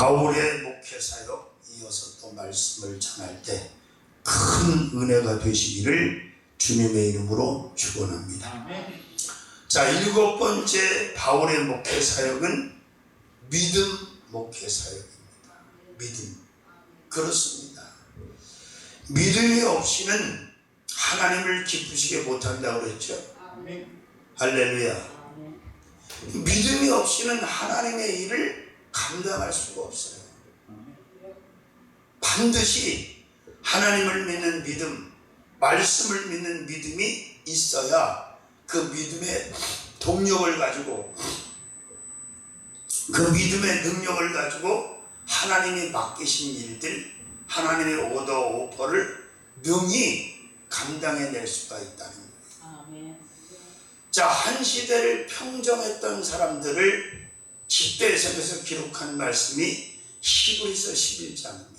바울의 목회 사역 이어서 또 말씀을 전할 때 큰 은혜가 되시기를 주님의 이름으로 축원합니다. 자, 일곱 번째 바울의 목회 사역은 믿음 목회 사역입니다. 믿음. 그렇습니다. 믿음이 없이는 하나님을 기쁘시게 못한다고 그랬죠. 할렐루야. 믿음이 없이는 하나님의 일을 감당할 수가 없어요. 반드시 하나님을 믿는 믿음, 말씀을 믿는 믿음이 있어야 그 믿음의 동력을 가지고, 그 믿음의 능력을 가지고 하나님이 맡기신 일들, 하나님의 오더를 능히 감당해낼 수가 있다는 거예요. 자, 한 시대를 평정했던 사람들을 집대성에서 기록한 말씀이 히브리서 11장입니다.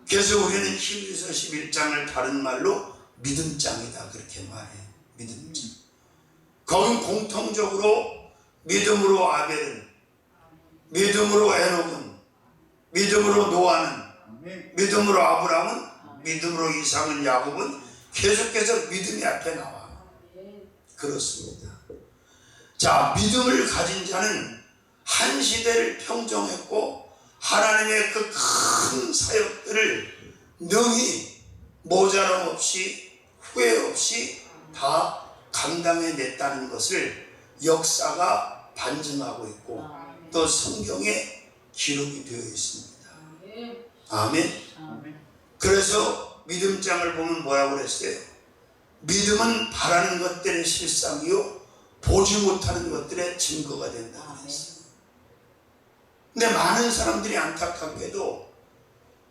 그래서 우리는 히브리서 11장을 다른 말로 믿음장이다 그렇게 말해요. 믿음장. 거긴 공통적으로 믿음으로 아벨은, 믿음으로 에녹은, 믿음으로 노아는, 믿음으로 아브라함은, 믿음으로 이삭은, 야곱은 계속해서 믿음이 앞에 나와. 그렇습니다. 자, 믿음을 가진 자는 한 시대를 평정했고 하나님의 그 큰 사역들을 능히 모자람 없이 후회 없이 다 감당해냈다는 것을 역사가 반증하고 있고 또 성경에 기록이 되어 있습니다. 아멘. 그래서 믿음장을 보면 뭐라고 그랬어요? 믿음은 바라는 것들의 실상이요 보지 못하는 것들의 증거가 된다고 그랬어요. 근데 많은 사람들이 안타깝게도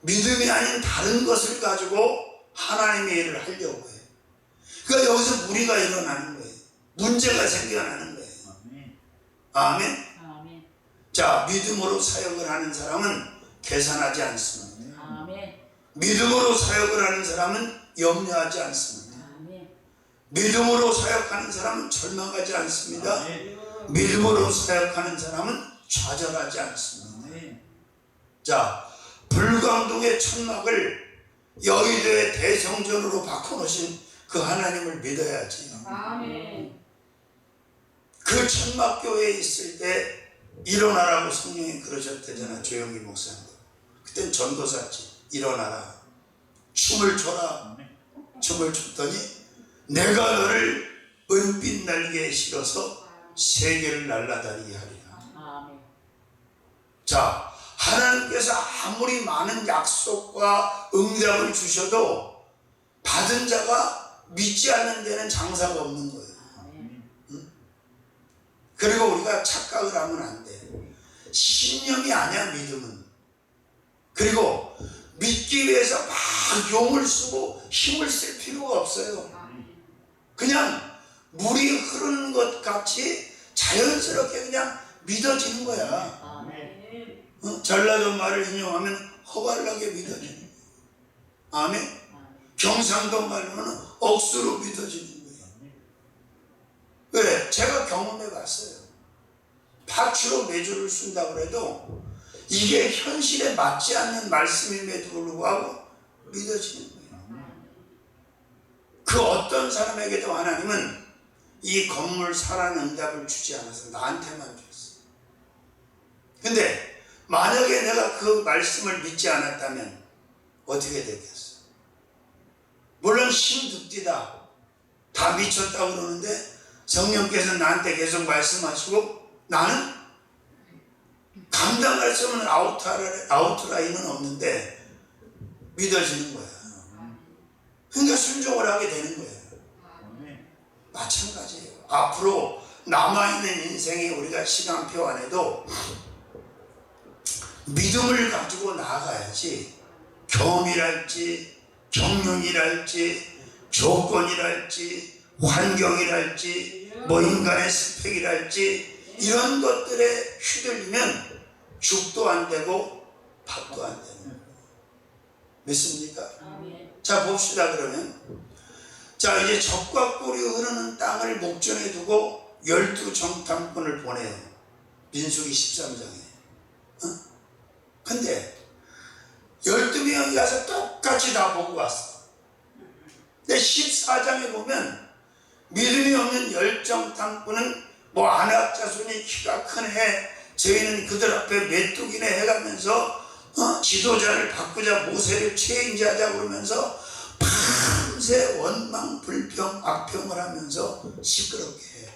믿음이 아닌 다른 것을 가지고 하나님의 일을 하려고 해요. 그러니까 여기서 무리가 일어나는 거예요. 문제가 생겨나는 거예요. 아멘. 자, 믿음으로 사역을 하는 사람은 계산하지 않습니다. 믿음으로 사역을 하는 사람은 염려하지 않습니다. 믿음으로 사역하는 사람은 절망하지 않습니다. 믿음으로 사역하는 사람은 좌절하지 않습니다. 자, 불광동의 천막을 여의도의 대성전으로 바꿔놓으신 그 하나님을 믿어야지. 그 천막교회에 있을 때 일어나라고 성령이 그러셨대잖아. 조영기 목사님. 그땐 전도사지. 일어나라. 춤을 춰라. 춤을 췄더니 내가 너를 은빛 날개에 실어서 세계를 날아다니게 하리라. 자, 하나님께서 아무리 많은 약속과 응답을 주셔도 받은 자가 믿지 않는 데는 장사가 없는 거예요. 응? 그리고 우리가 착각을 하면 안 돼. 신념이 아니야, 믿음은. 그리고 믿기 위해서 막 용을 쓰고 힘을 쓸 필요가 없어요. 그냥 물이 흐르는 것 같이 자연스럽게 그냥 믿어지는 거야. 전라도 말을 인용하면 허발나게 믿어지는 거예요. 아멘. 경상도 말로는 억수로 믿어지는 거예요. 왜? 제가 경험해 봤어요. 파추로 매주를 쓴다고 해도 이게 현실에 맞지 않는 말씀임에도 불구하고 믿어지는 거예요. 그 어떤 사람에게도 하나님은 이 건물 사랑 응답을 주지 않아서 나한테만 줬어. 근데 만약에 내가 그 말씀을 믿지 않았다면 어떻게 됐겠어? 물론 힘듭디다. 다 미쳤다고 그러는데 성령께서 나한테 계속 말씀하시고 나는 감당할 수 없는 아웃라인은 없는데 믿어지는 거야. 그러니까 순종을 하게 되는 거예요. 마찬가지예요. 앞으로 남아있는 인생에 우리가 시간표 안에도 믿음을 가지고 나아가야지 경험이랄지 경륜이랄지 조건이랄지 환경이랄지 뭐 인간의 스펙이랄지 이런 것들에 휘둘리면 죽도 안 되고 밥도 안 되는 거예요. 믿습니까? 자, 봅시다. 그러면 자, 이제 적과 꿀이 흐르는 땅을 목전에 두고 12 정탐꾼을 보내요. 민수기 13장에. 근데 12명이 가서 똑같이 다 보고 왔어. 근데 14장에 보면 믿음이 없는 열정탐꾼은 뭐 안악자손이 키가 큰 해, 저희는 그들 앞에 메뚜기네 해가면서 지도자를 바꾸자, 모세를 체인지하자 그러면서 밤새 원망 불평 악평을 하면서 시끄럽게 해.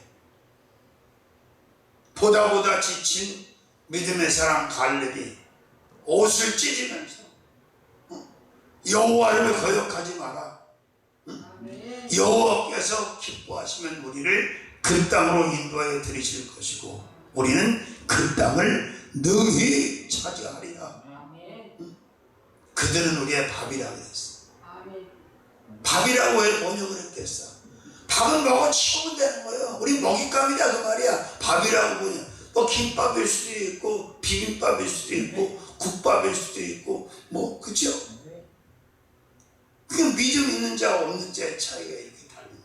보다 지친 믿음의 사람 갈렙이 옷을 찢으면서 여호와를 거역하지 마라. 여호와께서 기뻐하시면 우리를 그 땅으로 인도하여 들이실 것이고 우리는 그 땅을 능히 차지하리라. 그들은 우리의 밥이라고 그랬어. 밥이라고 왜 번역을 했겠어? 밥은 먹어 치우면 되는 거예요. 우리 먹잇감이다 그 말이야. 밥이라고 보냐. 뭐 김밥일 수도 있고 비빔밥일 수도 있고 국밥일 수도 있고 뭐 그죠? 그게 믿음 있는 자와 없는 자의 차이가 이렇게 다른 거예요.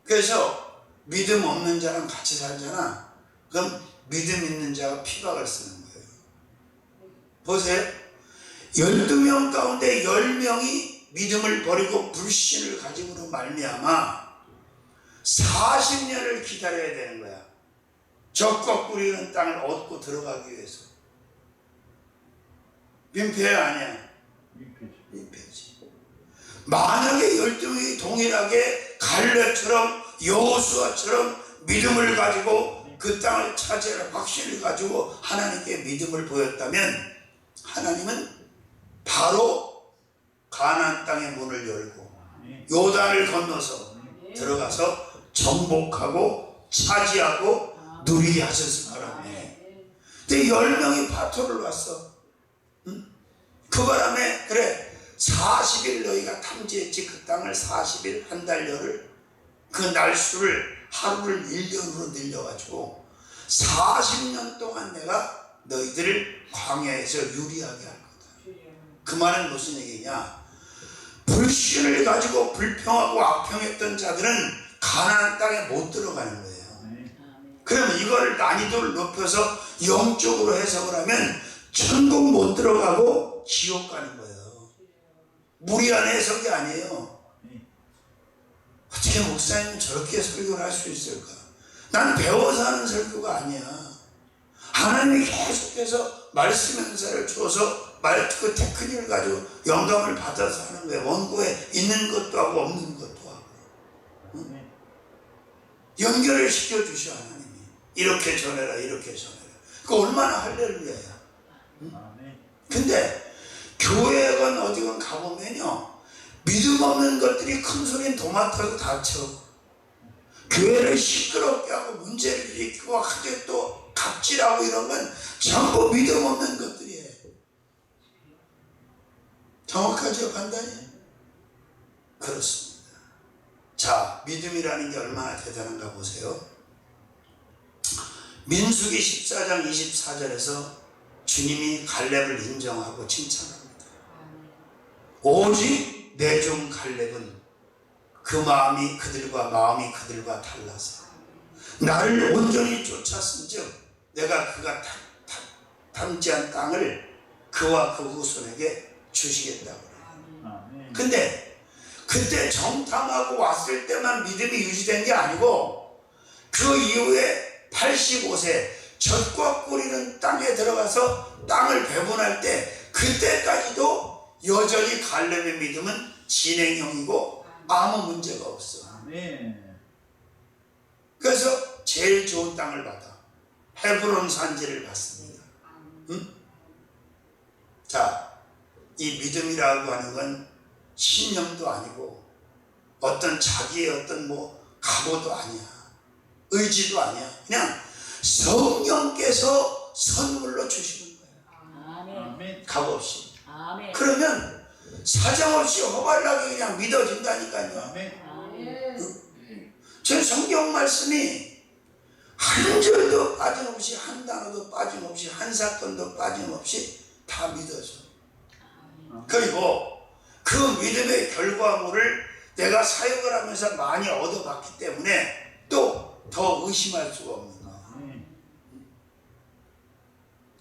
그래서 믿음 없는 자랑 같이 살잖아. 그럼 믿음 있는 자가 피박을 쓰는 거예요. 보세요. 12명 가운데 10명이 믿음을 버리고 불신을 가지고로 말미암아 40년을 기다려야 되는 거야. 적과 꿀이는 땅을 얻고 들어가기 위해서. 민폐야 아니야? 민폐지. 만약에 12명이 동일하게 갈렙처럼 여호수아처럼 믿음을 가지고 그 땅을 차지할 확신을 가지고 하나님께 믿음을 보였다면 하나님은 바로 가나안 땅의 문을 열고 요단을 건너서 들어가서 정복하고 차지하고 누리게 하셨을 바람에. 근데 10명이 파토를 왔어. 그 바람에 그래 40일 너희가 탐지했지. 그 땅을 40일 한 달여를 그 날수를 하루를 1년으로 늘려가지고 40년 동안 내가 너희들을 광야에서 유리하게 할 거다. 그 말은 무슨 얘기냐? 불신을 가지고 불평하고 악평했던 자들은 가나안 땅에 못 들어가는 거예요. 그러면 이걸 난이도를 높여서 영적으로 해석을 하면 천국 못 들어가고 지옥 가는 거예요. 무리한 해석이 아니에요. 어떻게 목사님은 저렇게 설교를 할 수 있을까? 난 배워서 하는 설교가 아니야. 하나님이 계속해서 말씀 은사를 줘서 그 테크닉을 가지고 영감을 받아서 하는 거예요. 원고에 있는 것도 하고 없는 것도 하고. 응? 연결을 시켜주셔 하나님이. 이렇게 전해라 이렇게 전해라. 그 얼마나 할렐루야야. 응? 근데 교회건 어디건 가보면요 믿음 없는 것들이 큰 소리는 도맡아서 다쳐. 교회를 시끄럽게 하고 문제를 일으키고 하게 또 갑질하고 이런 건 전부 믿음 없는 것들이에요. 정확하죠 판단이? 그렇습니다. 자, 믿음이라는 게 얼마나 대단한가 보세요. 민수기 14장 24절에서 주님이 갈렙을 인정하고 칭찬합니다. 오직 내 종 갈렙은 그 마음이 그들과 달라서 나를 온전히 쫓았은즉 내가 그가 탐지한 땅을 그와 그 후손에게 주시겠다고 그래요. 근데 그때 정탐하고 왔을 때만 믿음이 유지된 게 아니고 그 이후에 85세 젖과 꿀이는 땅에 들어가서 땅을 배분할 때 그때까지도 여전히 갈렙의 믿음은 진행형이고 아무 문제가 없어. 그래서 제일 좋은 땅을 받아. 헤브론 산지를 받습니다. 응? 자, 이 믿음이라고 하는 건 신념도 아니고 어떤 자기의 어떤 뭐 각오도 아니야. 의지도 아니야. 그냥 성령께서 선물로 주시는 거예요. 아멘. 각 없이. 아멘. 그러면 사정없이 허발나게 그냥 믿어진다니까요. 아멘. 제 성경 말씀이 한 절도 빠짐없이 한 단어도 빠짐없이 한 사건도 빠짐없이 다 믿어져. 그리고 그 믿음의 결과물을 내가 사역을 하면서 많이 얻어봤기 때문에 또 더 의심할 수가 없는 거야.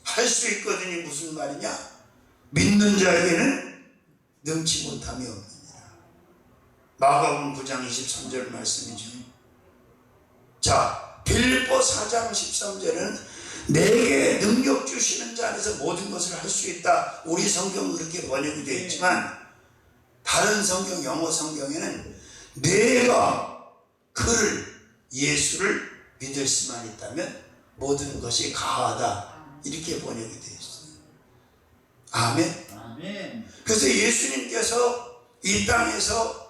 할 수 있거든이 무슨 말이냐? 믿는 자에게는 능치 못함이 없느니라. 마가복음 9장 23절 말씀이죠. 자, 빌립보 4장 13절은 내게 능력 주시는 자 안에서 모든 것을 할 수 있다. 우리 성경은 그렇게 번역이 되어 있지만 다른 성경, 영어 성경에는 내가 그를, 예수를 믿을 수만 있다면 모든 것이 가하다. 이렇게 번역이 되어 있어요. 아멘. 아멘. 그래서 예수님께서 이 땅에서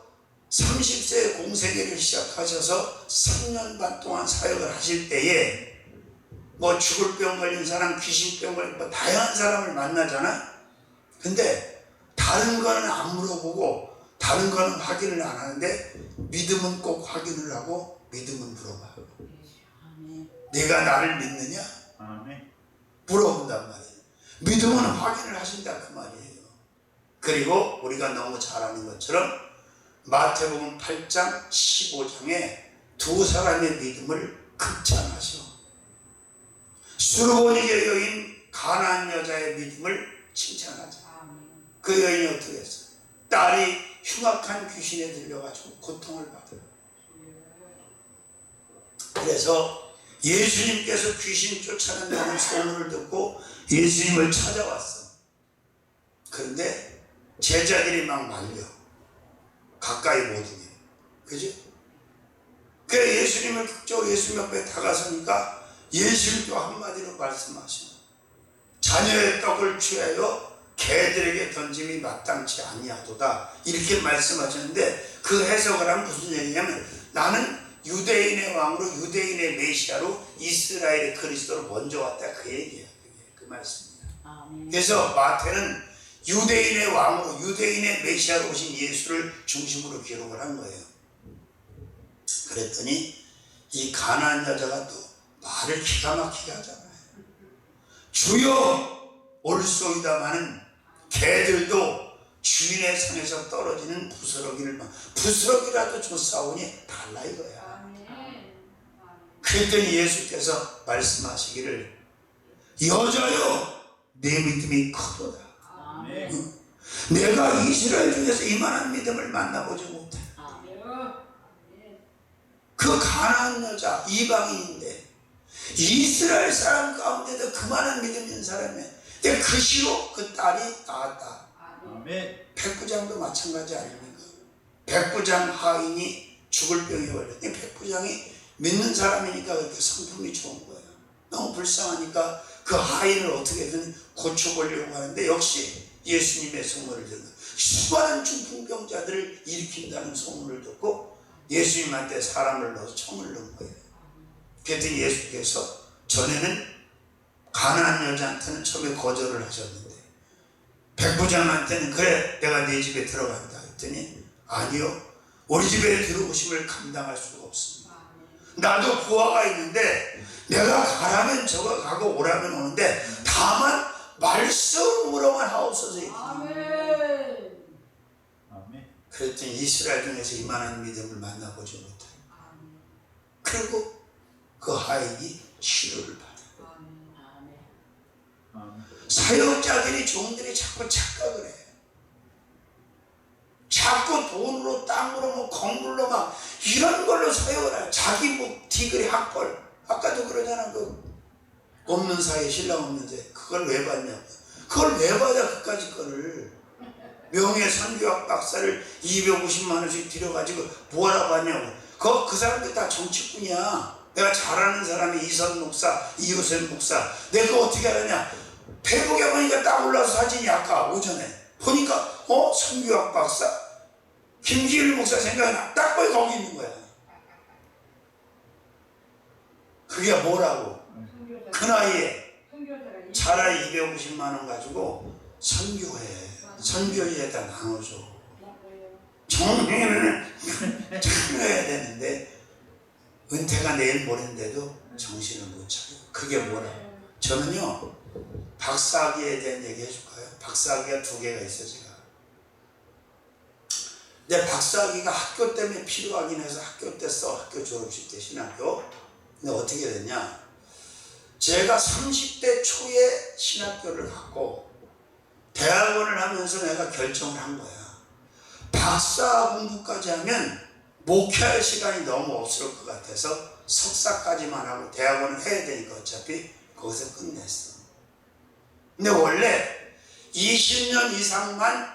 30세 공생애를 시작하셔서 3년 반 동안 사역을 하실 때에 뭐 죽을 병 걸린 사람, 귀신병 걸린 뭐 다양한 사람을 만나잖아. 근데 다른 거는 안 물어보고 다른 거는 확인을 안 하는데 믿음은 꼭 확인을 하고 믿음은 물어봐요. 내가 나를 믿느냐? 아멘. 물어본단 말이에요. 믿음은 확인을 하신다 그 말이에요. 그리고 우리가 너무 잘 아는 것처럼 마태복음 8장 15장에 두 사람의 믿음을 극찬하셔. 수르보니게 여인 가나안 여자의 믿음을 칭찬하죠. 그 여인이 어떻게 했어요? 딸이 흉악한 귀신에 들려가지고 고통을 받아요. 그래서 예수님께서 귀신 쫓아낸다는 소문을 듣고 예수님을 찾아왔어. 그런데 제자들이 막 말려. 가까이 못 오게. 그죠? 그래서 예수님을 극적으로 예수님 옆에 다가서니까 예수님도 한마디로 말씀하시고 자녀의 떡을 취하여 개들에게 던짐이 마땅치 아니하도다. 이렇게 말씀하셨는데 그 해석을 하면 무슨 얘기냐면 나는 유대인의 왕으로 유대인의 메시아로 이스라엘의 그리스도로 먼저 왔다. 그 얘기야. 그 말씀이야. 그래서 마태는 유대인의 왕으로 유대인의 메시아로 오신 예수를 중심으로 기록을 한 거예요. 그랬더니 이 가나안 여자가 또 말을 기가 막히게 하잖아요. 주여 올소이다마는 개들도 주인의 상에서 떨어지는 부스러기를 부스러기라도 쫓아오니 달라 이거야. 그랬더니 예수께서 말씀하시기를 여자여 내 믿음이 크도다. 내가 이스라엘 중에서 이만한 믿음을 만나보지 못해. 그 가나안 여자 이방인인데 이스라엘 사람 가운데도 그만한 믿음 있는 사람이야. 근데 그 시로 그 딸이 나았다. 백부장도 마찬가지 아닙니까? 백부장 하인이 죽을 병에 걸렸더니 백부장이 믿는 사람이니까 그렇게 성품이 좋은 거예요. 너무 불쌍하니까 그 하인을 어떻게든 고쳐보려고 하는데 역시 예수님의 소문을 듣는 수많은 중풍병자들을 일으킨다는 소문을 듣고 예수님한테 사람을 넣어서 총을 넣은 거예요. 그랬더니 예수께서 전에는 가나안 여자한테는 처음에 거절을 하셨는데 백부장한테는 그래 내가 네 집에 들어간다 했더니 아니요 우리 집에 들어오심을 감당할 수가 없습니다. 나도 부하가 있는데 내가 가라면 저거 가고 오라면 오는데 다만 말씀으로만 하옵소서. 그랬더니 이스라엘 중에서 이만한 믿음을 만나보지 못해. 그리고 그 하인이 치료를 받아요. 사역자들이 종들이 자꾸 착각을 해. 자꾸 돈으로 땅으로 뭐 건물로 막 이런 걸로 사역을 해. 자기 뭐 디그리 학벌 아까도 그러잖아. 그 없는 사이에 신랑 없는 사이에 그걸 왜 받냐고. 그걸 왜 받아 그까짓 거를. 명예 선교학 박사를 250만 원씩 들여가지고 뭐하러 받냐고. 그 사람들 다 정치꾼이야. 내가 잘 아는 사람이 이선 목사, 이호선 목사. 내가 어떻게 알았냐. 페북에 보니까 딱 올라서 사진이 아까 오전에 보니까 선교학 박사 김기일 목사 생각나. 딱 보니 거기 있는 거야. 그게 뭐라고. 그 나이에 차라리 250만 원 가지고 선교해. 선교지에다 나눠줘. 정리는 참여해야 되는데 은퇴가 내일 모레인데도 정신을 못 차려. 그게 뭐라. 저는요 박사학위에 대한 얘기 해줄까요? 박사학위가 2개가 있어요. 제가 근데 박사학위가 학교 때문에 필요하긴 해서 학교 때 써. 학교 졸업식 때 신학교. 근데 어떻게 됐냐. 제가 30대 초에 신학교를 갔고 대학원을 하면서 내가 결정을 한 거야. 박사 공부까지 하면 목회할 시간이 너무 없을 것 같아서 석사까지만 하고 대학원을 해야 되니까 어차피 거기서 끝냈어. 근데 원래 20년 이상만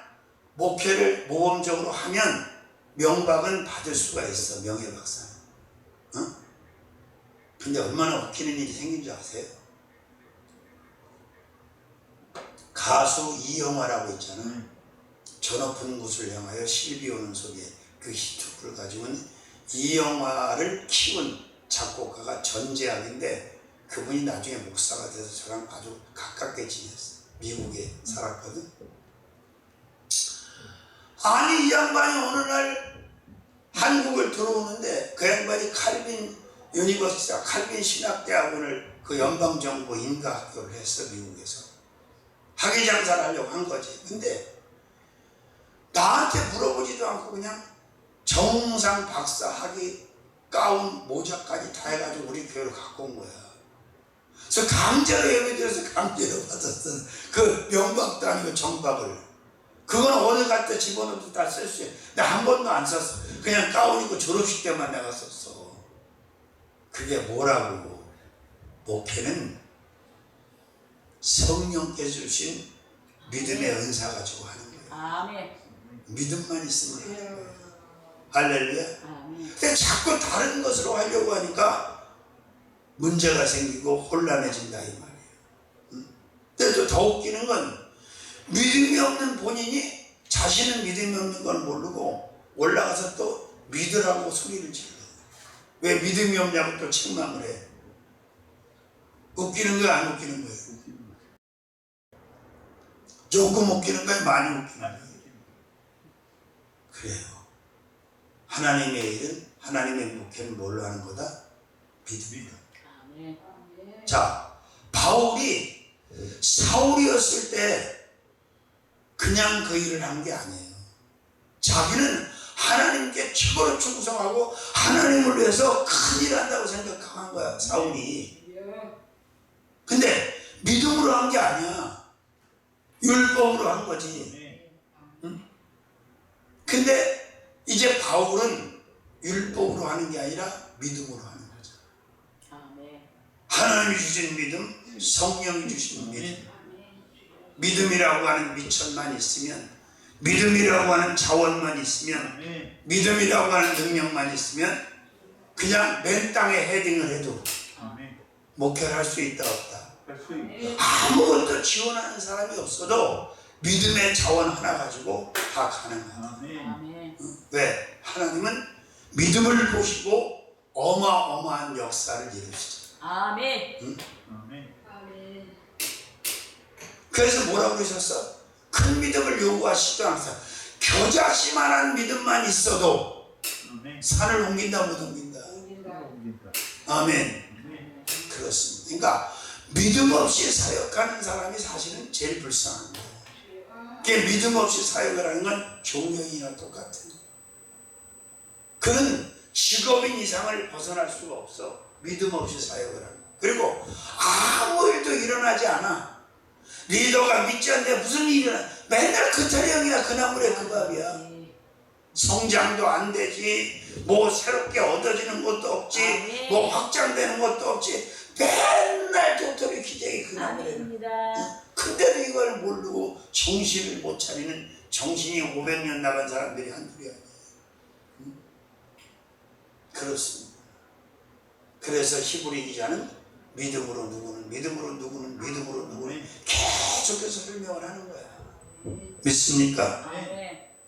목회를 모범적으로 하면 명박은 받을 수가 있어. 명예박사는. 어? 근데 얼마나 웃기는 일이 생긴 줄 아세요? 가수 이영화라고 있잖아. 저 높은 곳을 향하여 실비 오는 속에 그 히트곡을 가지고 있는 이영화를 키운 작곡가가 전재학인데 그분이 나중에 목사가 돼서 저랑 아주 가깝게 지냈어. 미국에 살았거든. 아니 이 양반이 어느 날 한국을 들어오는데 그 양반이 칼빈 유니버시티 칼빈 신학대학원을 그 연방정부 인가학교를 했어. 미국에서 학위장사를 하려고 한 거지. 근데 나한테 물어보지도 않고 그냥 정상 박사 학위 가운 모자까지 다 해가지고 우리 교회로 갖고 온 거야. 그래서 강제로 예배드려서 강제로 받았어. 그 명박도 아니고 정박을. 그건 어느 갈때 집어넣어도 다 쓸 수 있어. 근데 한 번도 안 썼어. 그냥 가운 입고 졸업식 때만 내가 썼어. 그게 뭐라고? 목회는 성령께서 주신 믿음의 은사 가지고 하는 거예요. 아멘. 믿음만 있으면 하는 거예요. 할렐루야. 근데 자꾸 다른 것으로 하려고 하니까 문제가 생기고 혼란해진다 이 말이에요. 근데 또 더 웃기는 건 믿음이 없는 본인이 자신은 믿음이 없는 걸 모르고 올라가서 또 믿으라고 소리를 질러. 왜 믿음이 없냐고 또 책망을 해. 웃기는 거야 안 웃기는 거예요? 조금 웃기는 거야 많이 웃기는 거예요? 그래요. 하나님의 일은 하나님의 목회는 뭘로 하는 거다? 믿음이다. 자, 바울이 사울이었을 때 그냥 그 일을 한 게 아니에요. 자기는 하나님께 최고로 충성하고 하나님을 위해서 큰일 한다고 생각한 거야 사울이. 근데 믿음으로 한 게 아니야. 율법으로 한 거지. 응? 근데 이제 바울은 율법으로 하는 게 아니라 믿음으로 하는 거죠. 하나님이 주신 믿음, 성령이 주신 믿음. 믿음이라고 하는 미천만 있으면, 믿음이라고 하는 자원만 있으면, 믿음이라고 하는 능력만 있으면 그냥 맨 땅에 헤딩을 해도 목회를 할 수 있다 없다. 아무것도 지원하는 사람이 없어도 믿음의 자원 하나 가지고 다 가능하다. 왜? 하나님은 믿음을 보시고 어마어마한 역사를 이루시죠. 아멘. 응? 그래서 뭐라고 그러셨어? 큰 믿음을 요구하시지도 않았어요. 겨자씨만한 믿음만 있어도 산을 옮긴다 못 옮긴다. 아멘. 그렇습니다. 그러니까 믿음 없이 사역하는 사람이 사실은 제일 불쌍한 거예요. 그게 믿음 없이 사역을 하는 건 종교인이나 똑같은 거예요. 그는 직업인 이상을 벗어날 수가 없어. 믿음 없이 사역을 하는 거예요. 그리고 아무 일도 일어나지 않아. 리더가 믿지 않는데 무슨 일이 일어나? 맨날 그 타령이나 그 나물에 그 밥이야. 성장도 안 되지, 뭐 새롭게 얻어지는 것도 없지, 뭐 확장되는 것도 없지. 맨날 도토리 기대기 그 나물에. 근데도 이걸 모르고 정신을 못 차리는, 정신이 500년 나간 사람들이 한둘이 아니에요. 그렇습니다. 그래서 히브리 기자는 믿음으로 누구는, 믿음으로 누구는, 믿음으로 누구는 계속해서 설명을 하는 거야. 믿습니까?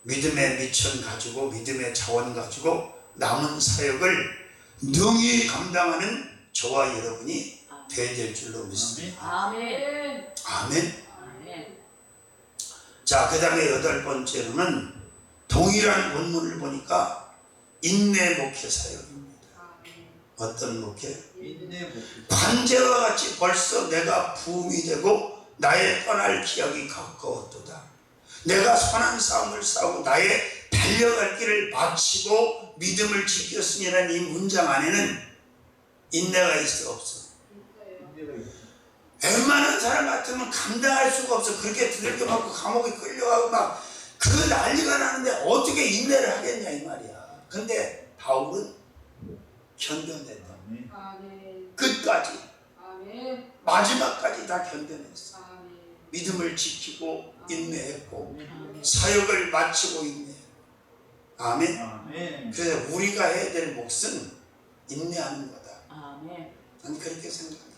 믿음의 미천 가지고, 믿음의 자원 가지고 남은 사역을 능히 감당하는 저와 여러분이 되어야 될 줄로 믿습니다. 아멘. 아멘. 자, 그 다음에 8번째로는 동일한 본문을 보니까 인내 목회 사역입니다. 어떤 목회? 관제와 같이 벌써 내가 부흥이 되고 나의 떠날 기약이 가까웠도다. 내가 선한 싸움을 싸우고 나의 달려갈 길을 마치고 믿음을 지켰으니라는 이 문장 안에는 인내가 있어 없어? 웬만한 사람 같으면 감당할 수가 없어. 그렇게 두들겨 맞고 감옥에 끌려가고 막 그 난리가 나는데 어떻게 인내를 하겠냐 이 말이야. 근데 바울은 견뎌냈다. 아멘. 끝까지 아멘. 마지막까지 다 견뎌냈어. 아멘. 믿음을 지키고 인내했고 아멘. 사역을 마치고 인내. 아멘. 아멘. 그래서 우리가 해야 될 몫은 인내하는 거다. 아멘. 난 그렇게 생각해.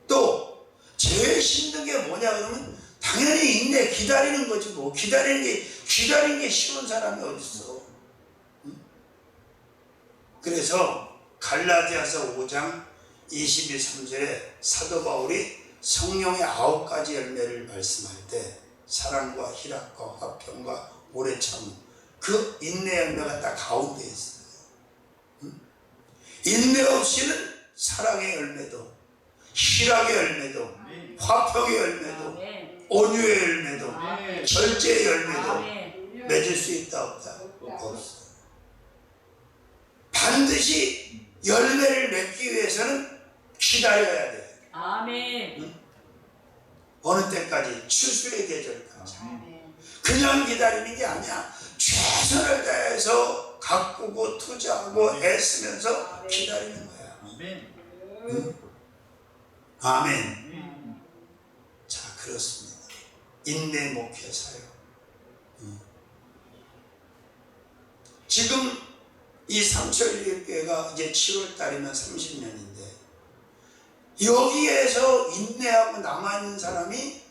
또 제일 힘든 게 뭐냐 그러면 당연히 인내, 기다리는 거지 뭐. 기다리는 게 쉬운 사람이 어딨어. 응? 그래서 갈라디아서 5장 22~23절에 사도 바울이 성령의 9가지 열매를 말씀할 때 사랑과 희락과 화평과 오래 참음, 그 인내 열매가 딱 가운데 있어요. 응? 인내 없이는 사랑의 열매도, 희락의 열매도, 화평의 열매도, 아멘. 온유의 열매도, 아멘. 절제의 열매도 아멘. 맺을 수 있다 없다? 없어. 반드시 열매를 맺기 위해서는 기다려야 돼. 아멘. 어느 때까지? 추수의 계절까지. 아멘. 그냥 기다리는 게 아니야. 최선을 다해서 가꾸고 투자하고 애쓰면서 기다리는 거야. 아멘. 아멘. 자, 그렇습니다. 인내 목회 사역. 지금 이 삼천리교회가 이제 7월 달이면 30년인데 여기에서 인내하고 남아있는 사람이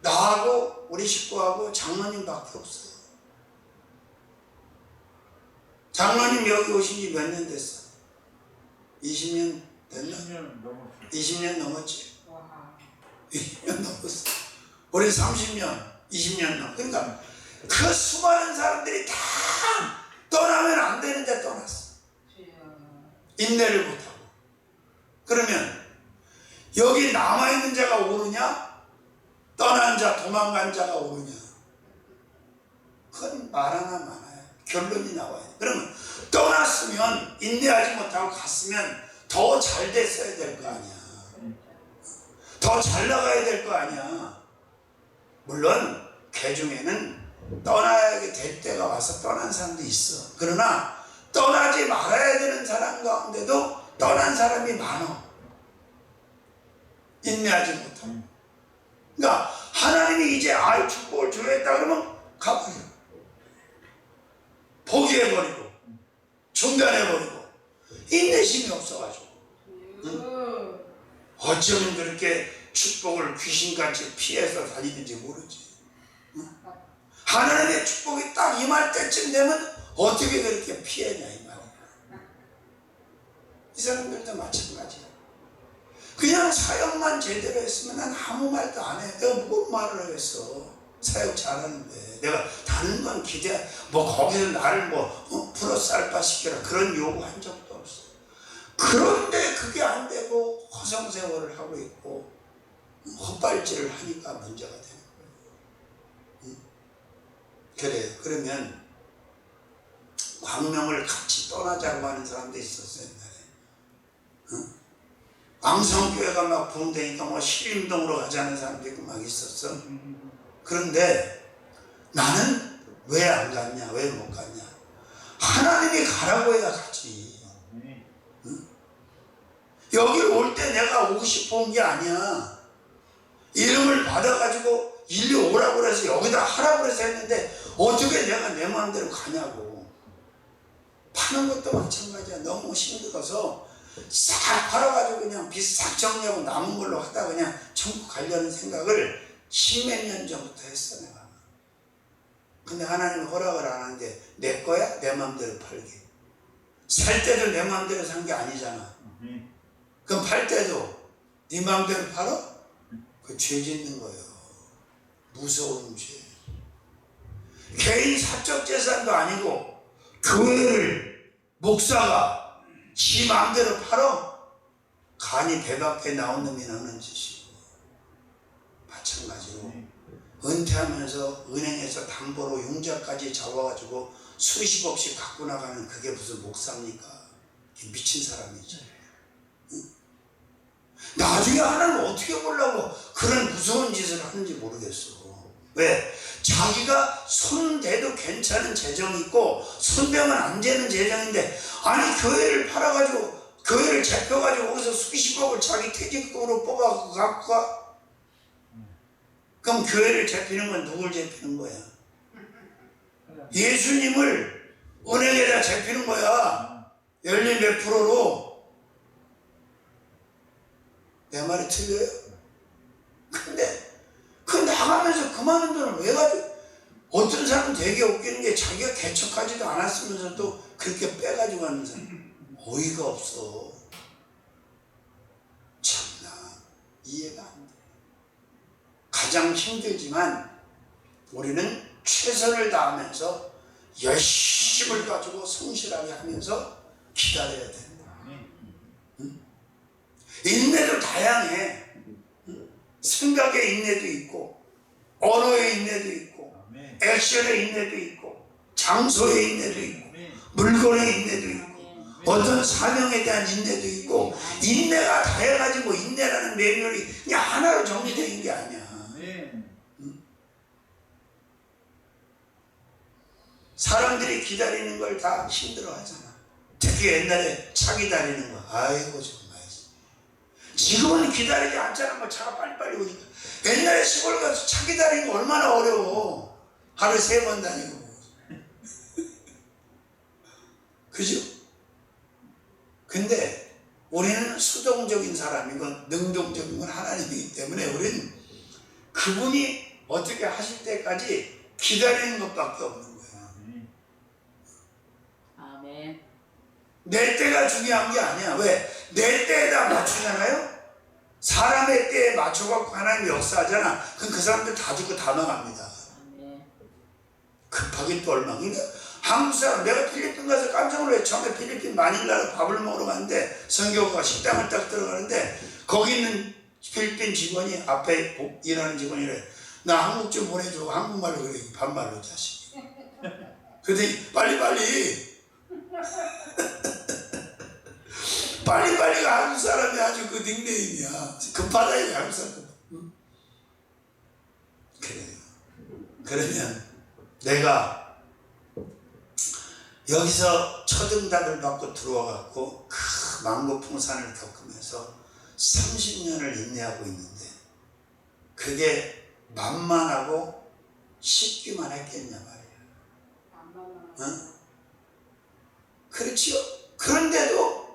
나하고 우리 식구하고 장로님밖에 없어요. 장로님 여기 오신 지 몇 년 됐어? 20년 됐나? 10년 넘었어요. 20년 넘었지? 와. 20년 넘었어. 우리 30년, 20년 넘. 그러니까 그 수많은 사람들이 다 떠나면 안 되는데 떠났어. 주여. 인내를 못하고. 그러면 여기 남아있는 자가 오르냐? 떠난 자, 도망간 자가 오르냐? 그건 말 하나 많아요. 결론이 나와요. 그러면 떠났으면 인내하지 못하고 갔으면 더 잘 됐어야 될 거 아니야. 더 잘 나가야 될 거 아니야. 물론 그 중에는 떠나야 될 때가 와서 떠난 사람도 있어. 그러나 떠나지 말아야 되는 사람 가운데도 떠난 사람이 많아. 인내하지 못하고. 그러니까 하나님이 이제 축복을 주겠다 그러면 가버려. 포기해버리고 중단해버리고 인내심이 없어가지고. 어쩌면 그렇게 축복을 귀신같이 피해서 다니는지 모르지. 하나님의 축복이 딱 임할 때쯤 되면 어떻게 그렇게 피하냐 이 말이야. 이 사람들도 마찬가지야. 그냥 사역만 제대로 했으면 난 아무 말도 안 해. 내가 뭘 말을 하겠어. 사역 잘하는데 내가 다른 건 거기서 나를 플러스 알파 시켜라 그런 요구한 적도 없어. 그런데 그게 안 되고 허송세월을 하고 있고 헛발질을 하니까 문제가 되는 거예요. 그래요. 그러면 광명을 같이 떠나자고 하는 사람도 있었어요 옛날에. 왕성교회가 막 붕대니까 신림동으로 가자는 사람도 있고 막 있었어. 그런데 나는 왜 안 갔냐? 왜 못 갔냐? 하나님이 가라고 해야 가지. 여기 올 때 내가 오고 싶어 온 게 아니야. 이름을 받아가지고 일리 오라고 그래서 여기다 하라고 그래서 했는데 어떻게 내가 내 마음대로 가냐고. 파는 것도 마찬가지야. 너무 힘들어서 싹 팔아가지고 그냥 빚 싹 정리하고 남은 걸로 하다 그냥 천국 가려는 생각을 10몇 년 전부터 했어 내가. 근데 하나님은 허락을 안 하는데 내 거야? 내 마음대로 팔게. 살 때도 내 마음대로 산 게 아니잖아. 그럼 팔 때도 네 마음대로 팔아? 그 죄 짓는 거예요. 무서운 죄. 개인 사적 재산도 아니고 교회를 목사가 지 마음대로 팔아? 간이 배 밖에 나온 놈이 하는 짓이고. 마찬가지로 은퇴하면서 은행에서 담보로 융자까지 잡아가지고 수십억씩 갖고 나가는 그게 무슨 목사입니까? 미친 사람이지. 응? 나중에 하나님 어떻게 보려고 그런 무서운 짓을 하는지 모르겠어. 왜? 자기가 손대도 괜찮은 재정이 있고 손대면 안 되는 재정인데, 아니 교회를 팔아가지고 교회를 잡혀가지고 거기서 수십억을 자기 퇴직금으로 뽑아갖고 갖고 가? 그럼 교회를 잡히는 건 누굴 잡히는 거야? 예수님을 은행에다 잡히는 거야. 열린 몇 프로로. 내 말이 틀려요? 근데 그 나가면서 그 많은 돈을 왜 가지고, 어떤 사람은 되게 웃기는 게 자기가 개척하지도 않았으면서도 그렇게 빼가지고 가는 사람 어이가 없어. 참나 이해가 안 돼. 가장 힘들지만 우리는 최선을 다하면서 열심을 가지고 성실하게 하면서 기다려야 된다. 응? 인내도 다양해. 생각의 인내도 있고, 언어의 인내도 있고, 액션의 인내도 있고, 장소의 인내도 있고, 물건의 인내도 있고, 어떤 사명에 대한 인내도 있고, 인내가 다양하지 뭐 인내라는 매뉴얼이 그냥 하나로 정리되는 게 아니야. 응? 사람들이 기다리는 걸 다 힘들어 하잖아. 특히 옛날에 차 기다리는 거. 아이고 정말. 지금은 기다리지 않잖아. 뭐 차가 빨리빨리 오니까. 옛날에 시골 가서 차 기다리는 거 얼마나 어려워. 하루에 3번 다니고. 그죠? 근데 우리는 수동적인 사람이고 능동적인 건 하나님이기 때문에 우리는 그분이 어떻게 하실 때까지 기다리는 것밖에 없는 거야. 아멘. 내 때가 중요한 게 아니야. 왜? 내 때에다 맞추잖아요? 사람의 때에 맞춰갖고 하나님이 역사하잖아. 그럼 그 사람들 다 죽고 다 망합니다. 아멘. 급하게 또 얼마나. 한국 사람, 내가 필리핀 가서 깜짝 놀래. 처음에 필리핀 마닐라로 밥을 먹으러 갔는데 선교가 식당을 딱 들어가는데 거기 있는 필리핀 직원이 앞에 일하는 직원이래. 나 한국 좀 보내줘. 한국말로 그래. 반말로 자식. 그랬더니 빨리빨리 빨리빨리가 한국 사람이 아주 그 닉네임이야. 급하다 이거 한국 사람. 응? 그래요. 그러면 내가 여기서 첫응답을 받고 들어와갖고 그 망고풍산을 겪으면서 30년을 인내하고 있는데 그게 만만하고 쉽기만 했겠냐 말이야. 응? 그렇지요? 그런데도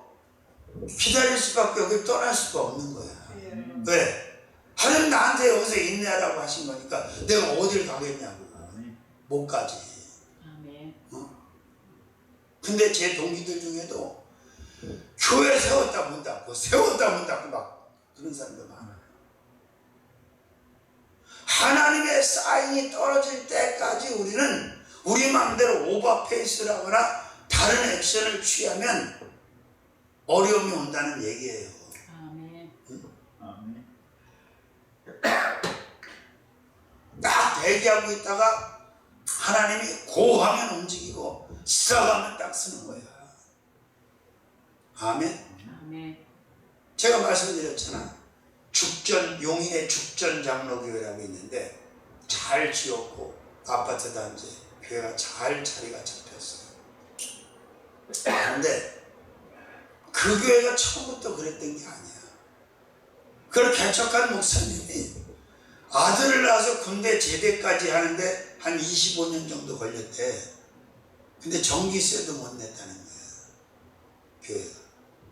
기다릴 수밖에 없고 떠날 수가 없는 거야. 왜? 하나님 나한테 여기서 인내하라고 하신 거니까 내가 어딜 가겠냐고. 못 가지. 근데 제 동기들 중에도 교회 세웠다 문 닫고 세웠다 문 닫고 막 그런 사람들 많아요. 하나님의 사인이 떨어질 때까지 우리는 우리 마음대로 오버페이스를 하거나 다른 액션을 취하면 어려움이 온다는 얘기예요. 아멘. 응? 딱 대기하고 있다가 하나님이 고하면 움직이고 써가면 딱 쓰는 거야. 아멘. 아멘. 제가 말씀드렸잖아. 죽전 용인의 죽전 장로교회라고 있는데 잘 지었고 아파트 단지 교회가 잘 자리가 잡혔어요. 그런데 그 교회가 처음부터 그랬던 게 아니야. 그걸 개척한 목사님이 아들을 낳아서 군대 제대까지 하는데 한 25년 정도 걸렸대. 근데 전기세도 못 냈다는 거야, 교회가.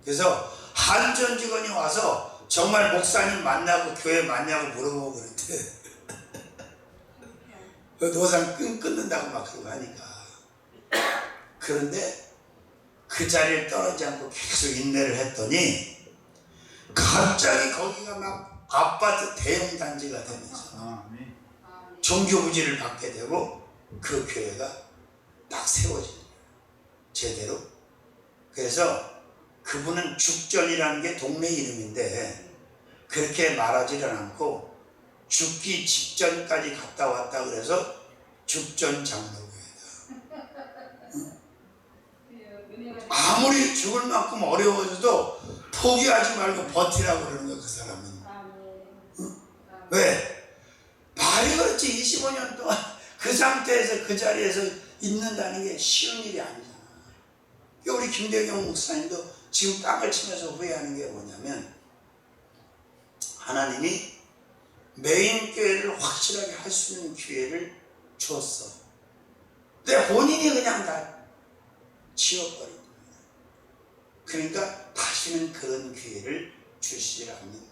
그래서 한전 직원이 와서 정말 목사님 만나고 교회 맞냐고 물어보고 그랬대. 노상 끊는다고 막 그러고 하니까. 그런데 그 자리를 떠나지 않고 계속 인내를 했더니 갑자기 거기가 막 아파트 대형 단지가 되면서 종교 부지를 받게 되고 그 교회가 딱 세워진 거예요. 제대로. 그래서 그분은 죽전이라는 게 동네 이름인데 그렇게 말하지는 않고 죽기 직전까지 갔다 왔다 그래서 죽전 장로교회다. 아무리 죽을 만큼 어려워져도 포기하지 말고 버티라고 그러는 거야, 그 25년 동안 그 상태에서 그 자리에서 있는다는 게 쉬운 일이 아니잖아. 우리 김대경 목사님도 지금 땅을 치면서 후회하는 게 뭐냐면, 하나님이 메인 교회를 확실하게 할 수 있는 기회를 주었어. 근데 본인이 그냥 다 지워버린 거야. 그러니까 다시는 그런 기회를 주시지 않는 거야.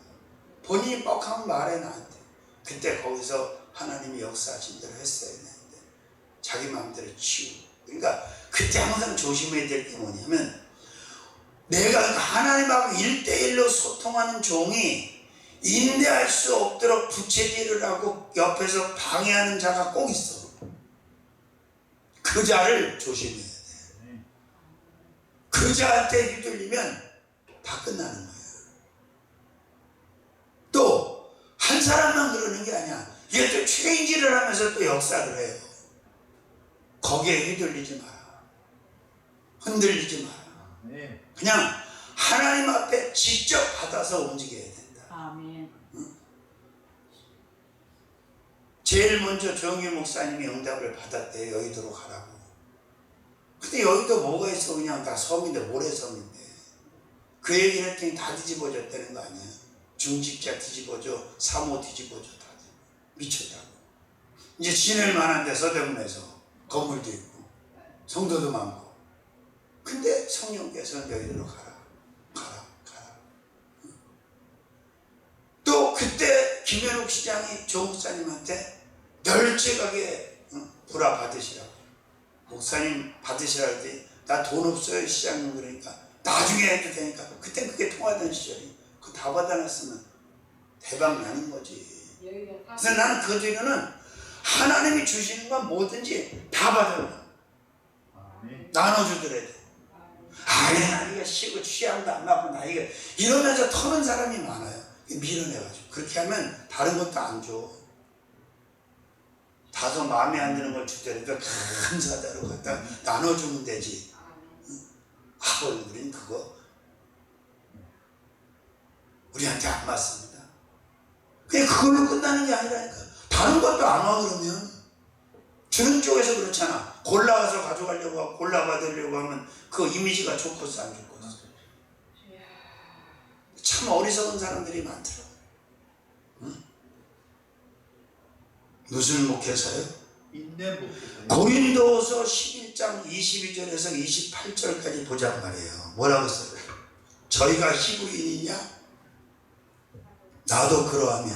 본인이 뻑하면 말해 나한테. 그때 거기서 하나님이 역사하신 대로 했어야 되는데 자기 마음대로 치우고. 그러니까 그때 항상 조심해야 될 게 뭐냐면, 내가 하나님하고 1대1로 소통하는 종이 인내할 수 없도록 부채질을 하고 옆에서 방해하는 자가 꼭 있어. 그 자를 조심해야 돼. 그 자한테 휘둘리면 다 끝나는 거야. 또 한 사람만 그러는 게 아니야. 이게 또 체인지를 하면서 또 역사를 해요. 거기에 휘둘리지 마라. 흔들리지 마라. 그냥 하나님 앞에 직접 받아서 움직여야 된다. 아멘. 제일 먼저 조영기 목사님이 응답을 받았대요. 여의도로 가라고. 근데 여의도 뭐가 있어? 그냥 다 섬인데, 모래섬인데. 그 얘기를 했더니 다 뒤집어졌다는 거 아니야. 중직자 뒤집어져, 사모 뒤집어져, 다 미쳤다고. 이제 지낼 만한데 서대문에서 건물도 있고 성도도 많고. 근데 성령께서는 여의도로 가라. 또 그때 김현욱 시장이 조 목사님한테 널찍하게 불화 받으시라고. 목사님 받으시라 했더니 나 돈 없어요 시장님. 그러니까 나중에 해도 되니까. 그때 그게 통하던 시절이. 그거 다 받아놨으면 대박 나는 거지. 그래서 나는 그 뒤로는 하나님이 주시는 건 뭐든지 다 받아요. 나눠주더라도. 아니 나 이거 쉬고 취향도 안 맞고 나 이거 이러면서 터는 사람이 많아요. 밀어내가지고. 그렇게 하면 다른 것도 안 줘. 다소 마음에 안 드는 걸 주더라도 큰 사다로 갖다 나눠주면 되지. 우린 그거 우리한테 안 맞습니다. 그냥 그걸로 끝나는 게 아니라니까. 다른 것도 안 와. 그러면 주는 쪽에서 그렇잖아. 골라와서 가져가려고 하고 골라받으려고 하면 그 이미지가 좋고서 안 좋고서. 참 어리석은 사람들이 많더라고요. 응? 무슨 목회사요? 고린도서 11장 22절에서 28절까지 보자 말이에요. 뭐라고 써요? 저희가 히브리인이냐? 나도 그러하며.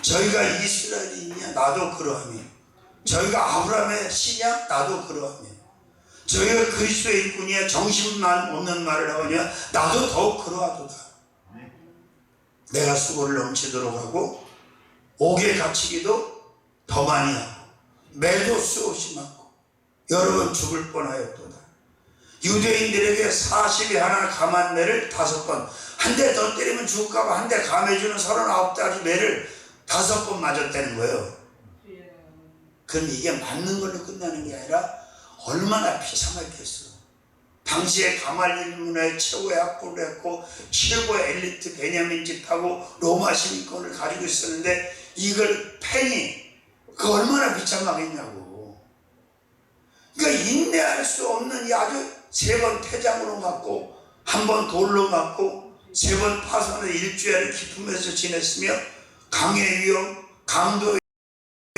저희가 이스라엘이냐? 나도 그러하며. 저희가 아브라함의 씨냐? 나도 그러하며. 저희가 그리스도의 일꾼이야? 정신만 없는 말을 하거냐? 나도 더욱 그러하도다. 내가 수고를 넘치도록 하고 옥에 갇히기도 더 많이 하고 매도 수없이 맞고 여러 번 죽을 뻔하였도다. 유대인들에게 40에 하나 감한 매를 5번, 한 대 더 때리면 죽을까봐 한 대 감해주는 39가지 매를 5번 맞았다는 거예요. 그럼 이게 맞는 걸로 끝나는 게 아니라 얼마나 비참했겠어. 당시에 가말리엘 문화의 최고의 학부를 했고 최고의 엘리트 베냐민 집하고 로마 시민권을 가지고 있었는데 이걸 팬이 그 얼마나 비참하겠냐고. 그러니까 인내할 수 없는 이 아주 3번 태장으로 맞고 1번 돌로 맞고 3번 파선을 일주일을 기품에서 지냈으며 강의 위험, 강도의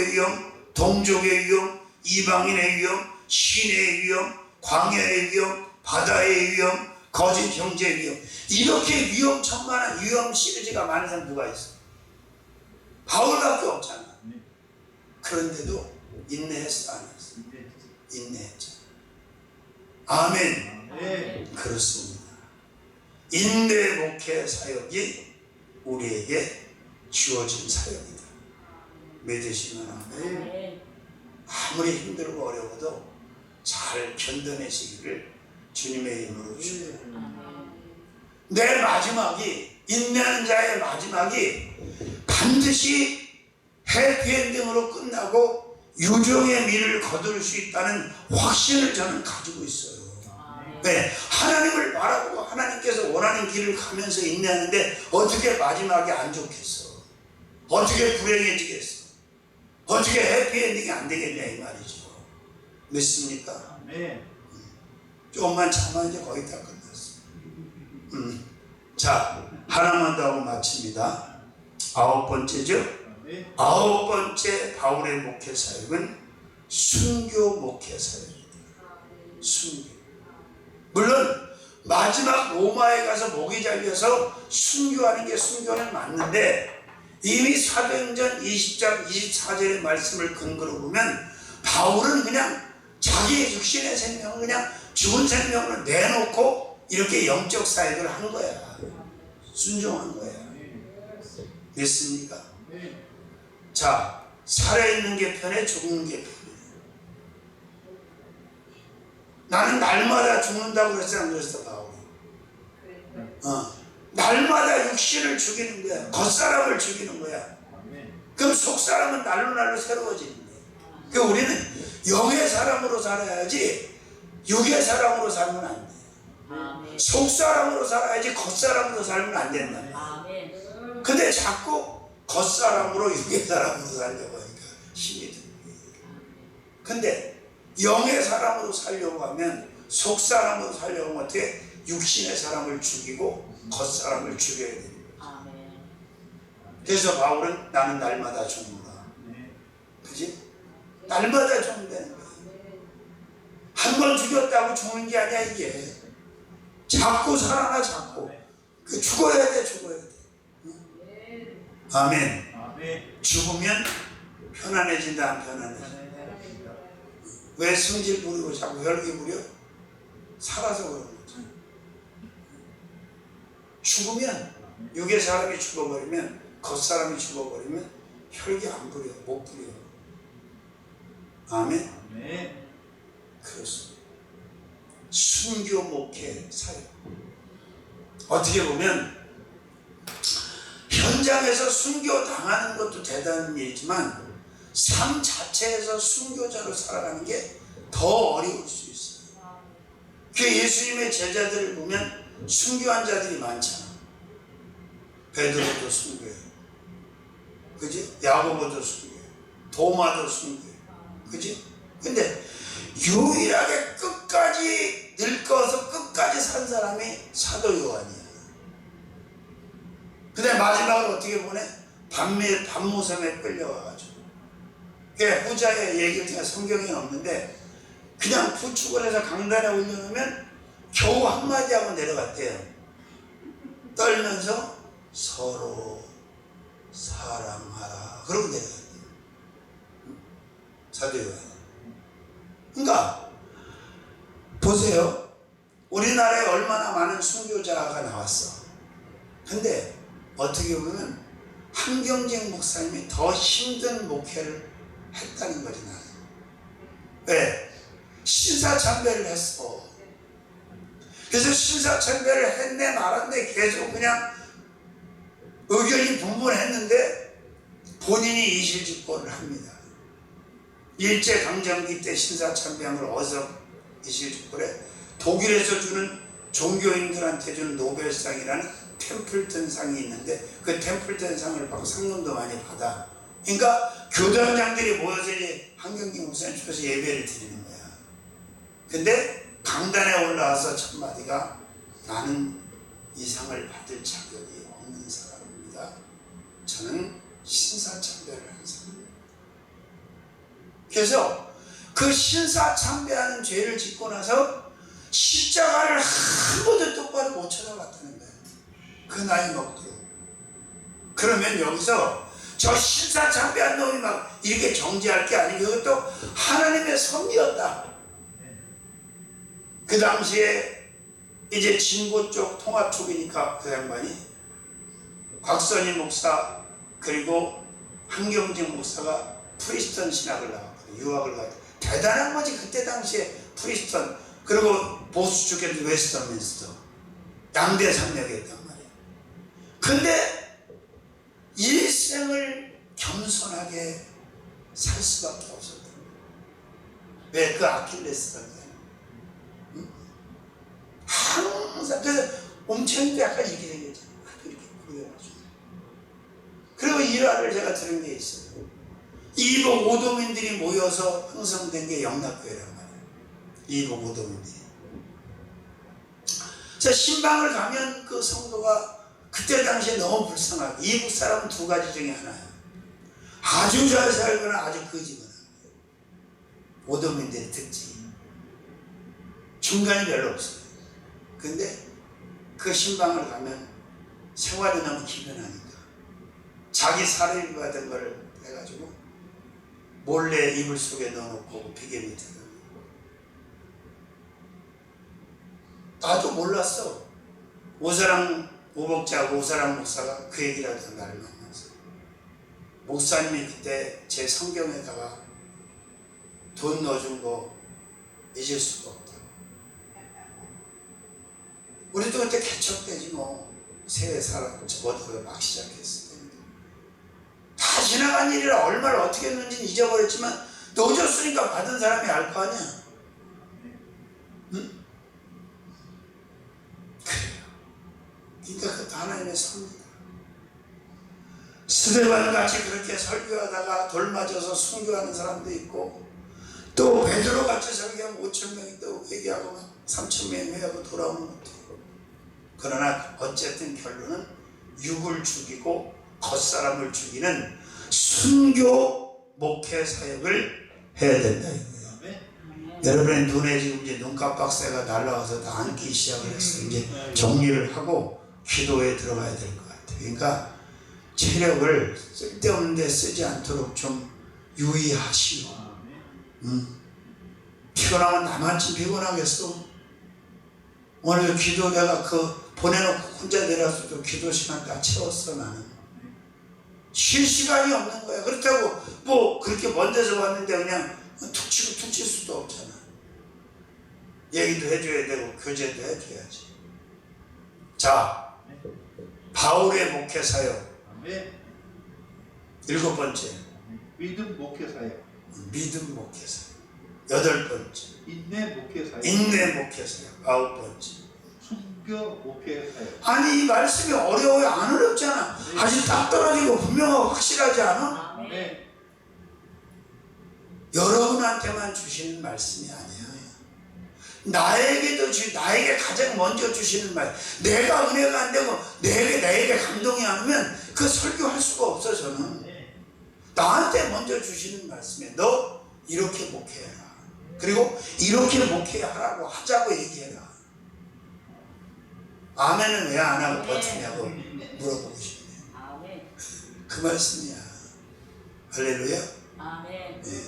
위험, 동족의 위험, 이방인의 위험, 신의 위험, 광야의 위험, 바다의 위험, 거짓 형제의 위험. 이렇게 위험천만한 위험 시리즈가 많은 사람 누가 있어? 바울밖에 없잖아. 그런데도 인내했어 안 했어? 인내했잖아. 아멘. 그렇습니다. 인내 목회 사역이 우리에게 주어진 사역이다. 믿으시면 아멘. 아무리 힘들고 어려워도 잘 견뎌내시기를 주님의 이름으로 축원합니다. 내 마지막이, 인내하는 자의 마지막이 반드시 해피엔딩으로 끝나고 유종의 미를 거둘 수 있다는 확신을 저는 가지고 있어요. 네, 하나님을 바라보고 하나님께서 원하는 길을 가면서 인내하는데 어떻게 마지막이 안 좋겠어? 어떻게 불행해지겠어? 어떻게 해피엔딩이 안 되겠냐 이 말이죠. 믿습니까? 네. 조금만 참아 이제 거의 다 끝났어. 자, 하나만 더 하고 마칩니다. 9번째죠. 네. 9번째 바울의 목회 사역은 순교 목회 사역입니다. 순교. 물론 마지막 로마에 가서 목이 잘려서 순교하는 게 순교는 맞는데, 이미 사도행전 20장 24절의 말씀을 근거로 보면 바울은 그냥 자기의 육신의 생명을 그냥 죽은 생명으로 내놓고 이렇게 영적 사역을 한 거야. 순종한 거야. 됐습니까? 네. 자, 살아있는 게 편해, 죽는 게 편해. 나는 날마다 죽는다고 그랬어, 안 그랬어, 바울이? 날마다 육신을 죽이는 거야. 겉사람을 죽이는 거야. 그럼 속사람은 날로 새로워지는 거야. 그러니까 우리는 영의 사람으로 살아야지 육의 사람으로 살면 안 돼. 속사람으로 살아야지 겉사람으로 살면 안 된다. 근데 자꾸 겉사람으로 육의 사람으로 살려고 하니까 힘이 드는 거예요. 근데 영의 사람으로 살려고 하면, 속사람으로 살려고 하면 어떻게 육신의 사람을 죽이고 겉사람을 죽여야 됩니다. 그래서 바울은 나는 날마다 죽는다. 그지? 날마다 죽는다는 거야. 한 번 죽였다고 죽는 게 아니야 이게. 자꾸 살아나 자꾸. 그 죽어야 돼. 응? 아멘. 죽으면 편안해진다, 안 편안해진다? 왜 성질 부리고 자꾸 혈기 부려? 살아서 그런 거죠. 죽으면, 육의 사람이 죽어버리면, 겉사람이 죽어버리면 혈기 안 부려, 못 부려. 아멘? 그렇습니다. 순교 목회 사역. 어떻게 보면 현장에서 순교 당하는 것도 대단한 일이지만 삶 자체에서 순교자로 살아가는 게 더 어려울 수 있어요. 그 예수님의 제자들을 보면 순교한 자들이 많잖아. 베드로도 순교해요. 그지? 야고보도 순교해요. 도마도 순교해요. 그지? 근데 유일하게 끝까지 늙어서 끝까지 산 사람이 사도 요한이야. 근데 마지막으로 어떻게 보내? 밤모섬에 끌려와가지고. 그게 후자의 얘기를 제가 성경에 없는데, 그냥 부축을 해서 강단에 올려놓으면 겨우 한마디 하고 내려갔대요. 떨면서 서로 사랑하라. 그러고 내려갔대요. 사도 요한. 그러니까 보세요. 우리나라에 얼마나 많은 순교자가 나왔어. 근데 어떻게 보면 한경직 목사님이 더 힘든 목회를 했다는 거지, 나는. 왜? 신사참배를 했어. 그래서 신사참배를 했네 말았네 계속 그냥 의견이 분분했는데 본인이 이실직고를 합니다. 일제강점기 때 신사참배한 걸 어디서 이실직고를 해? 독일에서 주는 종교인들한테 주는 노벨상이라는 템플턴 상이 있는데, 그 템플턴 상을 받고 상금도 많이 받아. 그러니까 교단장들이 모여서 이제 한경직 목사님 집에서 예배를 드리는 거야. 근데 강단에 올라와서 첫 마디가, 나는 이 상을 받을 자격이 없는 사람입니다. 저는 신사참배를 하는 사람입니다. 그래서 그 신사참배하는 죄를 짓고 나서 십자가를 한 번도 똑바로 못 쳐다봤다는 거예요. 그 나이 먹도록. 그러면 여기서 저 신사참배한 놈이 막 이렇게 정죄할 게 아니고 이것도 하나님의 섭리였다. 그 당시에 이제 진보 쪽 통합 쪽이니까 그 양반이 곽선희 목사 그리고 한경직 목사가 프리스턴 신학을 나왔거든요. 유학을 갔다. 대단한 거지 그때 당시에 프리스턴. 그리고 보수 쪽에도 웨스턴민스터. 양대 산맥이었단 말이에요. 근데 일생을 겸손하게 살 수밖에 없었던 거예요. 왜? 그 아킬레스건이에요. 항상. 그래서 엄청도 약간 이렇게 생겼잖아요. 이렇게 구겨가지고. 그리고 일화를 제가 들은 게 있어요. 이복 오도민들이 모여서 형성된 게 영락교회란 말이에요. 이복 오도민들이. 자, 신방을 가면 그 성도가 그때 당시에 너무 불쌍하고, 이북 사람은 두 가지 중에 하나예요. 아주 잘 살거나 아주 거지거나. 오도민들의 특징이 중간이 별로 없어요. 근데 그 신방을 가면 생활이 너무 기변하니까 자기 사례비 받은 걸 해가지고 몰래 이불 속에 넣어놓고 베개 밑에 나도 몰랐어. 오사랑 오복자하고 오사랑 목사가 그 얘기를 하던 나를 만나서 목사님이 그때 제 성경에다가 돈 넣어준 거 잊을 수가 없다. 우리도 그때 개척되지 뭐. 새해 살았고 어디서 막 시작했을 때. 다 지나간 일이라 얼마를 어떻게 했는지는 잊어버렸지만 넣어줬으니까 받은 사람이 알 거 아니야. 응? 그래요. 그러니까 그것도 하나님의 섭니다. 스데반 같이 그렇게 설교하다가 돌 맞아서 순교하는 사람도 있고, 또 베드로 같이 설교하면 5,000명이 또 회개하고 막 3,000명이 회개하고 돌아오는 것도 있고. 그러나 어쨌든 결론은 육을 죽이고 겉사람을 죽이는 순교 목회 사역을 해야 된다 이거예요. 여러분의 눈에 지금 이제 눈깜박새가 날라와서 다 앉기 시작을 했어요. 이제 정리를 하고 기도에 들어가야 될 것 같아요. 그러니까 체력을 쓸데없는 데 쓰지 않도록 좀 유의하시오. 피곤하면 나만큼 피곤하겠어. 오늘 기도 내가 보내놓고 혼자 내려서 또 기도 시간 다 채웠어. 나는 쉴 시간이 없는 거야. 그렇다고 뭐 그렇게 먼 데서 왔는데 그냥 툭 치고 툭 칠 수도 없잖아. 얘기도 해줘야 되고 교제도 해줘야지. 자, 바울의 목회 사역 7번째, 믿음 목회 사역. 믿음 목회 사역 8번째, 인내 목회 사역. 인내 목회 사역 9번째, 순교 목회 사역. 아니 이 말씀이 어려워요? 안 어렵잖아. 아주 딱 떨어지고 분명하고 확실하지 않아? 아멘. 여러분한테만 주시는 말씀이 아니야. 나에게도 나에게 가장 먼저 주시는 말. 내가 은혜가 안 되고 나에게 감동이 안 오면 그 설교할 수가 없어. 저는 나한테 먼저 주시는 말씀에 너 이렇게 목회해라. 그리고 이렇게 목회하라고 하자고 얘기해라. 아멘은 왜 안 하고 버티냐고 물어보고 싶네. 아멘. 그 말씀이야. 할렐루야. 아멘. 예.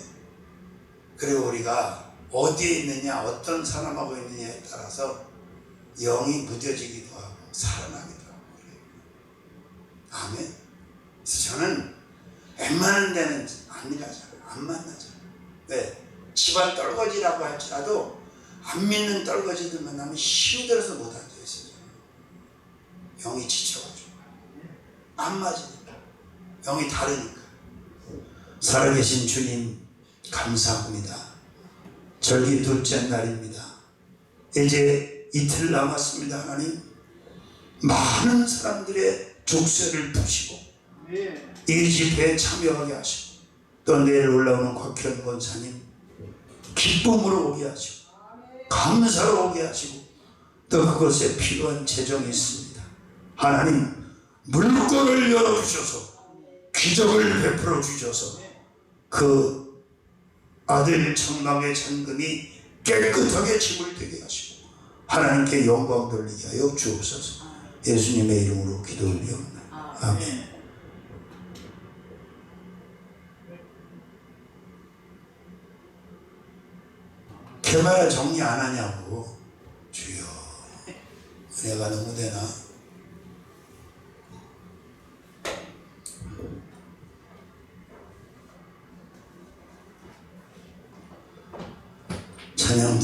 그리고 우리가 어디에 있느냐, 어떤 사람하고 있느냐에 따라서 영이 무뎌지기도 하고 살아나기도 하고 그래요. 아멘. 그래서 저는 웬만한 데는 안 일하잖아요. 안 만나잖아요. 왜? 집안 떨거지라고 할지라도 안 믿는 떨거지들 만나면 힘들어서 못 앉아있어요. 영이 지쳐가지고 안 맞으니까, 영이 다르니까. 살아계신 주님 감사합니다. 절기 둘째 날입니다. 이제 이틀 남았습니다. 하나님, 많은 사람들의 족쇄를 푸시고 이 집회에 참여하게 하시고, 또 내일 올라오는 곽현 권사님 기쁨으로 오게 하시고 감사로 오게 하시고, 또 그것에 필요한 재정이 있습니다. 하나님, 물건을 열어주셔서 기적을 베풀어 주셔서 그 아들 청망의 잔금이 깨끗하게 지물되게 하시고 하나님께 영광 돌리게 하여 주옵소서. 예수님의 이름으로 기도 올리옵나이다. 아멘. 개발 정리 안 하냐고. 주여, 은혜가 너무 되나? 찬양